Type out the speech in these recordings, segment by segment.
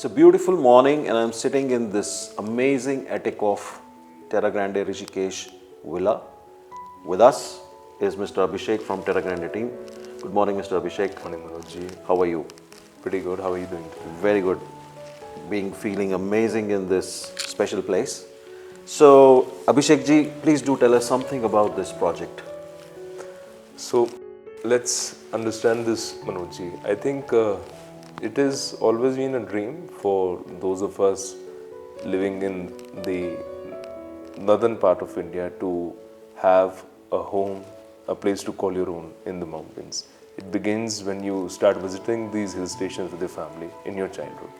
It's a beautiful morning and I'm sitting in this amazing attic of Terra Grande Rishikesh villa. With us is Mr. Abhishek from Terra Grande team. Good morning, Mr. Abhishek. Morning, Manoj ji. How are you? Pretty good. How are you doing today? Very good. Feeling amazing in this special place. So, Abhishek ji, please do tell us something about this project. So, let's understand this, Manoj ji. I think it has always been a dream for those of us living in the northern part of India to have a home, a place to call your own in the mountains. It begins when you start visiting these hill stations with your family in your childhood.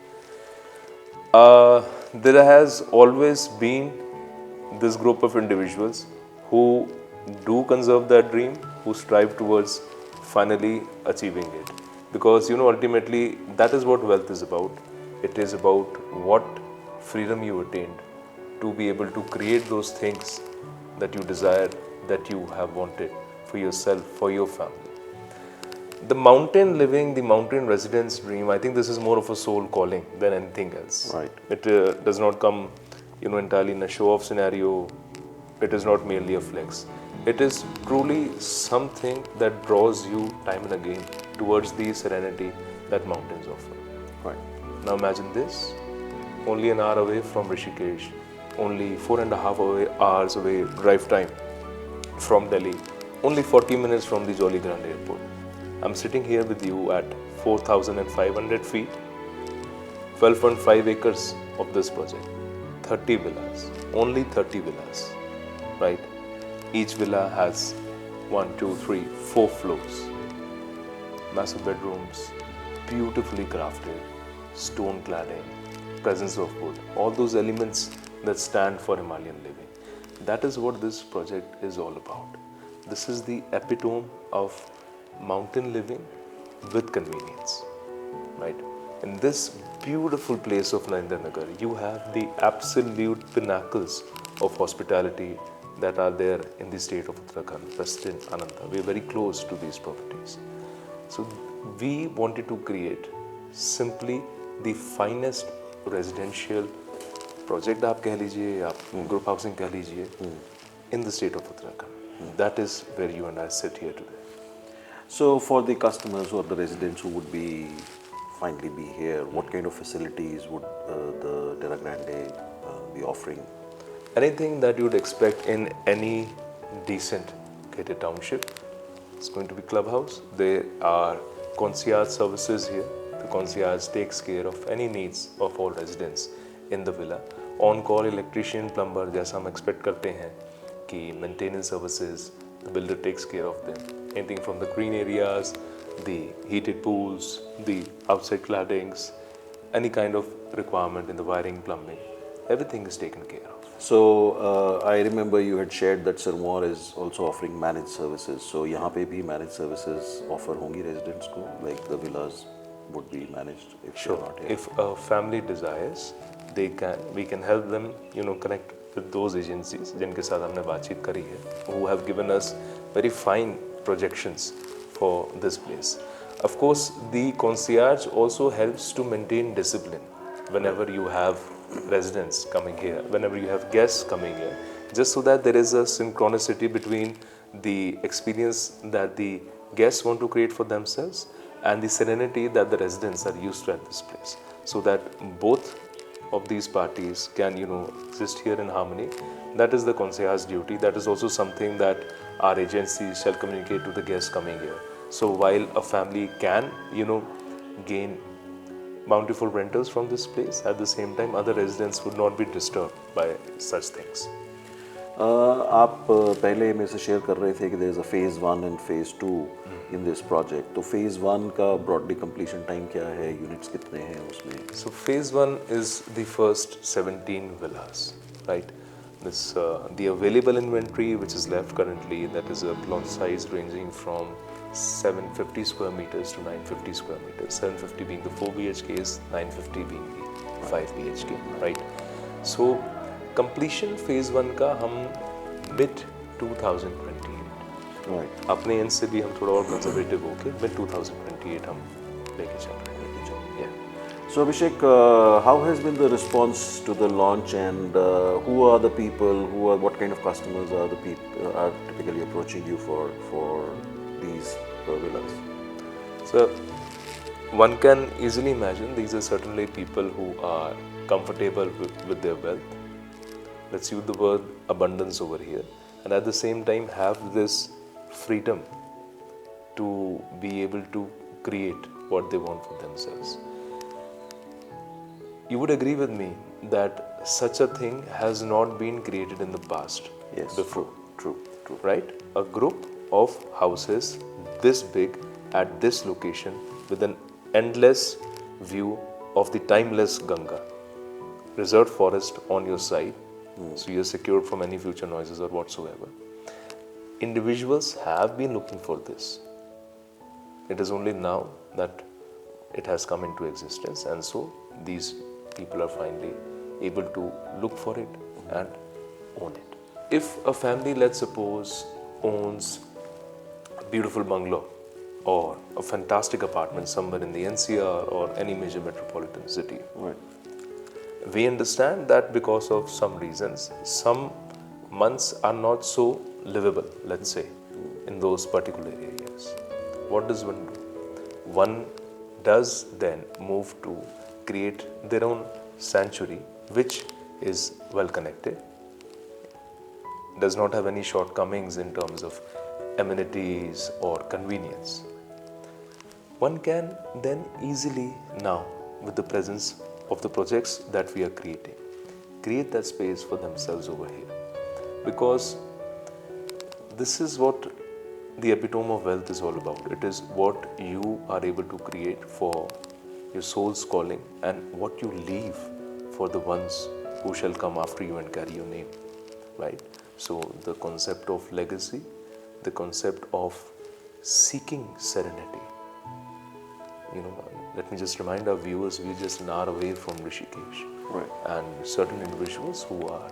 There has always been this group of individuals who do conserve that dream, who strive towards finally achieving it. Because ultimately that is what wealth is about. It is about what freedom you attained to be able to create those things that you desire, that you have wanted for yourself, for your family. The mountain living, the mountain residence dream, I think this is more of a soul calling than anything else. Right. It does not come, entirely in a show-off scenario. It is not merely a flex. It is truly something that draws you time and again towards the serenity that mountains offer. Right. Now imagine this, only an hour away from Rishikesh, only 4.5 hours away drive time from Delhi, only 40 minutes from the Jolly Grande airport. I'm sitting here with you at 4,500 feet, 12.5 acres of this project, 30 villas, only 30 villas, right? Each villa has 4 floors, massive bedrooms, beautifully crafted, stone cladding, presence of wood, all those elements that stand for Himalayan living. That is what this project is all about. This is the epitome of mountain living with convenience, right? In this beautiful place of Narendranagar, you have the absolute pinnacles of hospitality that are there in the state of Uttarakhand, Western Ananta. We are very close to these properties. So we wanted to create simply the finest residential project, आप कह लीजिए, आप group housing कह लीजिए, in the state of Uttarakhand. That is where you and I sit here today. So, for the customers or the residents who would finally be here, what kind of facilities would the Terra Grande be offering? Anything that you would expect in any decent gated township. It's going to be clubhouse. There are concierge services here. The concierge takes care of any needs of all residents in the villa. On-call electrician, plumber, जैसा हम expect करते हैं कि maintenance services, the builder takes care of them. Anything from the green areas, the heated pools, the outside claddings, any kind of requirement in the wiring, plumbing, everything is taken care of. So, I remember you had shared that Sirmaur is also offering managed services. So, यहाँ पे भी managed services offer होंगी residents को, like the villas would be managed if Sure. they're not here. If a family desires, we can help them, connect with those agencies जिनके साथ हमने बातचीत करी है, who have given us very fine projections for this place. Of course, the concierge also helps to maintain discipline whenever you have residents coming here, whenever you have guests coming here, just so that there is a synchronicity between the experience that the guests want to create for themselves and the serenity that the residents are used to at this place, so that both of these parties can exist here in harmony. That is the concierge duty. That is also something that our agencies shall communicate to the guests coming here. So while a family can gain bountiful rentals from this place, at the same time other residents would not be disturbed by such things. आप पहले मेरे से share कर रहे थे कि there is a phase 1 and phase 2 in this project. तो phase 1 का broadly completion time क्या है, units कितने हैं उसमें? So phase 1 is the first 17 villas, right? This the available inventory which is left currently, that is a plot size ranging from 750 square meters to 950 square meters. 750 being the 4 BHKs, 950 being the 5 BHK, right? So completion phase 1 का हम mid 2028, Right. अपने end से भी हम थोड़ा और conservative होके mid 2028 हम लेके चल रहे हैं. Yeah. So Abhishek, how has been the response to the launch, and who are the people, what kind of customers are the people are typically approaching you for these villas? So one can easily imagine these are certainly people who are comfortable with their wealth. Let's use the word abundance over here, and at the same time have this freedom to be able to create what they want for themselves. You would agree with me that such a thing has not been created in the past. Yes, before, true. right? A group of houses this big at this location with an endless view of the timeless Ganga, reserved forest on your side, so you're secured from any future noises or whatsoever. Individuals have been looking for this. It is only now that it has come into existence, and so these people are finally able to look for it and own it. If a family, let's suppose, owns a beautiful bungalow or a fantastic apartment somewhere in the NCR or any major metropolitan city, Right. we understand that because of some reasons, some months are not so livable, let's say, in those particular areas. What does one do? One does then move to create their own sanctuary, which is well connected, does not have any shortcomings in terms of amenities or convenience. One can then easily now, with the presence of the projects that we are creating, create that space for themselves over here. Because this is what the epitome of wealth is all about. It is what you are able to create for your soul's calling and what you leave for the ones who shall come after you and carry your name, right? So the concept of legacy, the concept of seeking serenity. Let me just remind our viewers, we're just an hour away from Rishikesh. Right. And certain individuals who are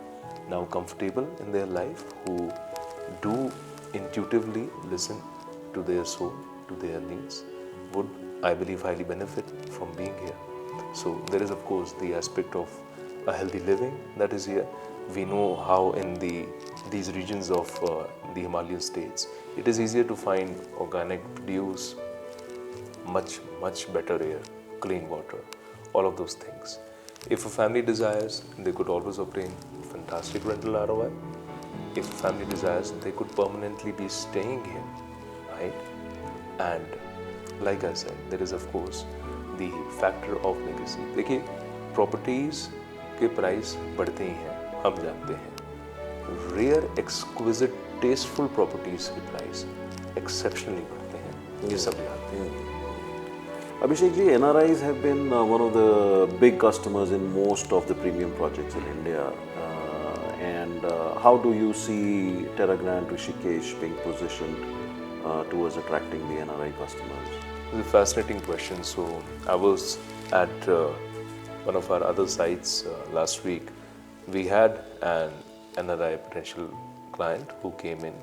now comfortable in their life, who do intuitively listen to their soul, to their needs, would, I believe, highly benefit from being here. So there is, of course, the aspect of a healthy living that is here. We know how in these regions of the Himalayan states, it is easier to find organic produce, much better air, clean water, all of those things. If a family desires, they could always obtain fantastic rental ROI. If a family desires, they could permanently be staying here, right? And like I said, there is of course the factor of legacy. देखिए, properties के price बढ़ते ही हैं, हम जानते हैं. Rare, exquisite, tasteful properties के price exceptionally बढ़ते हैं, ये सब जानते हैं. Abhishek ji, NRIs have been one of the big customers in most of the premium projects in India. And how do you see Terra Grande Rishikesh being positioned towards attracting the NRI customers? It's a fascinating question. So I was at one of our other sites last week. We had an NRI potential client who came in,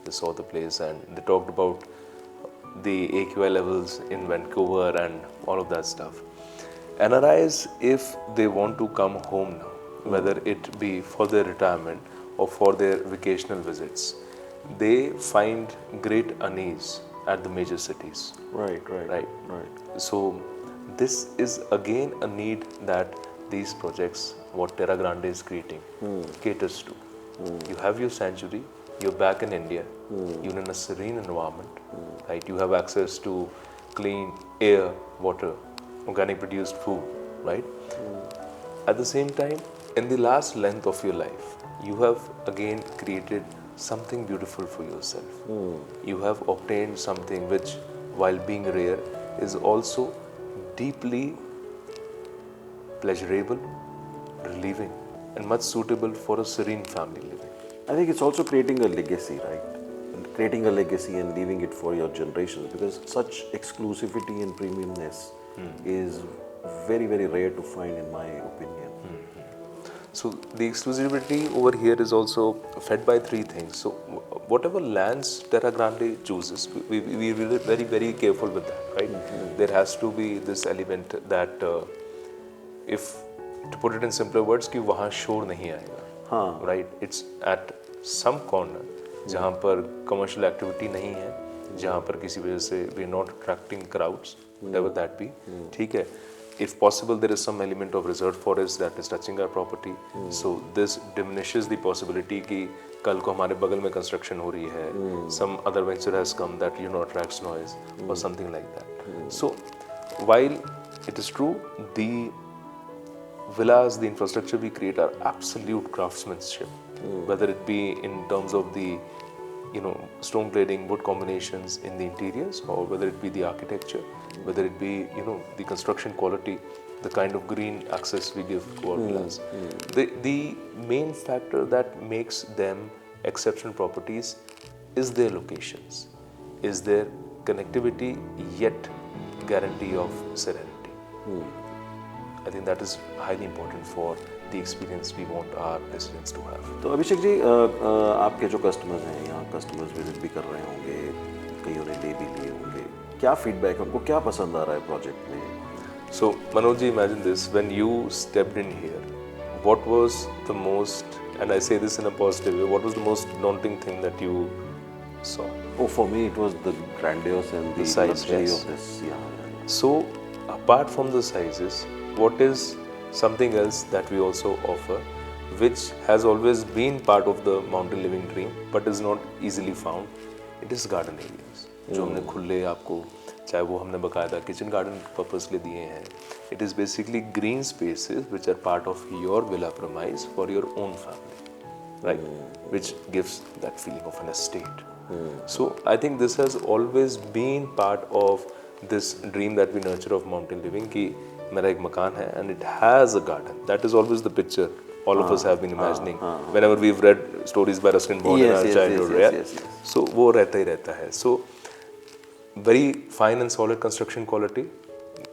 they saw the place and they talked about the AQI levels in Vancouver and all of that stuff. NRIs, if they want to come home now, whether it be for their retirement or for their vacational visits, they find great unease at the major cities. Right. So this is again a need that these projects, what Terra Grande is creating, caters to. You have your sanctuary, you're back in India, you're in a serene environment, right? You have access to clean air, water, organic produced food, right? At the same time, in the last length of your life, you have again created something beautiful for yourself. You have obtained something which, while being rare, is also deeply pleasurable, relieving, and much suitable for a serene family living. I think it's also creating a legacy, right? And creating a legacy and leaving it for your generations, because such exclusivity and premiumness is very, very rare to find, in my opinion. So the exclusivity over here is also fed by three things. So whatever lands Terra Grande chooses, we are very, very careful with that, right? There has to be this element that if to put it in simpler words कि वहाँ शोर नहीं आएगा. हाँ. Right? It's at some corner जहाँ पर commercial activity नहीं है, जहाँ पर किसी वजह से we are not attracting crowds, whatever that be. ठीक है. If possible, there is some element of reserved forest that is touching our property. So this diminishes the possibility कि कल को हमारे बगल में construction हो रही है. Some other venture has come that attracts noise or something like that. So while it is true, the villas, the infrastructure we create are absolute craftsmanship, whether it be in terms of the stone cladding, wood combinations in the interiors, or whether it be the architecture, whether it be the construction quality, the kind of green access we give to our villas. The main factor that makes them exceptional properties is their locations, is their connectivity, yet guarantee of serenity. I think that is highly important for the experience we want our residents to have. तो अभिषेक जी, आपके जो customers हैं यहाँ, customers visit भी कर रहे होंगे, कईयों ने ले भी लिए होंगे, क्या फीडबैक है, उनको क्या पसंद आ रहा है प्रोजेक्ट में? So Manoj ji, imagine this, when you stepped in here, what was the most, and I say this in a positive way, what was the most daunting thing that you saw? Oh, for me it was the grandiose and the size, luxury yes. of this. Yeah. So apart from the sizes, what is something else that we also offer, which has always been part of the mountain living dream but is not easily found? It is garden areas. जो हमने खुले आपको, चाहे वो हमने बकायदा kitchen garden purpose ले दिए हैं. It is basically green spaces which are part of your villa premise for your own family, right? Which gives that feeling of an estate. So I think this has always been part of this dream that we nurture of mountain living कि मेरा एक मकान है and it has a garden. That is always the picture all of us have been imagining whenever we've read stories by Ruskin Bond in our childhood. Yes. So वो रहता ही रहता है. So very fine and solid construction quality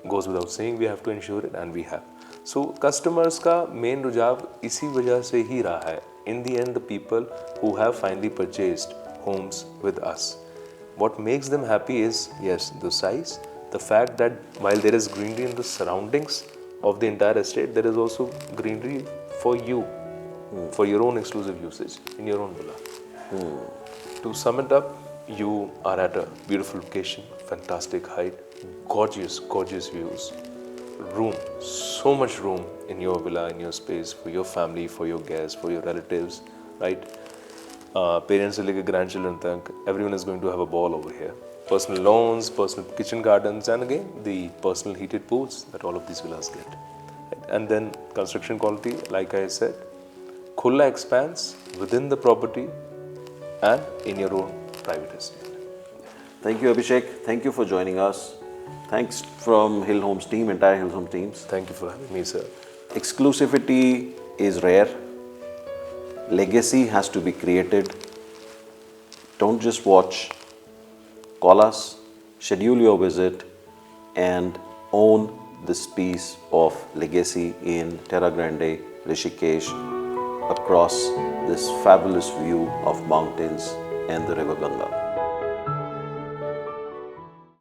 goes without saying. We have to ensure it and we have. So customers का main रुझाव इसी वजह से ही रहा है. In the end, the people who have finally purchased homes with us, what makes them happy is, yes, the size, the fact that while there is greenery in the surroundings of the entire estate, there is also greenery for you, for your own exclusive usage in your own villa. To sum it up, you are at a beautiful location, fantastic height, gorgeous, gorgeous views, room, so much room in your villa, in your space, for your family, for your guests, for your relatives, right? Parents से लेकर grandchildren तक, everyone is going to have a ball over here. Personal lawns, personal kitchen gardens, and again the personal heated pools that all of these villas get. Right? And then construction quality, like I said, खुला expanse within the property and in your own private estate. Thank you, Abhishek. Thank you for joining us. Thanks from Hill Homes team, entire Hill Homes teams. Thank you for having me, sir. Exclusivity is rare. Legacy has to be created. Don't just watch. Call us, schedule your visit, and own this piece of legacy in Terra Grande Rishikesh across this fabulous view of mountains and the river Ganga.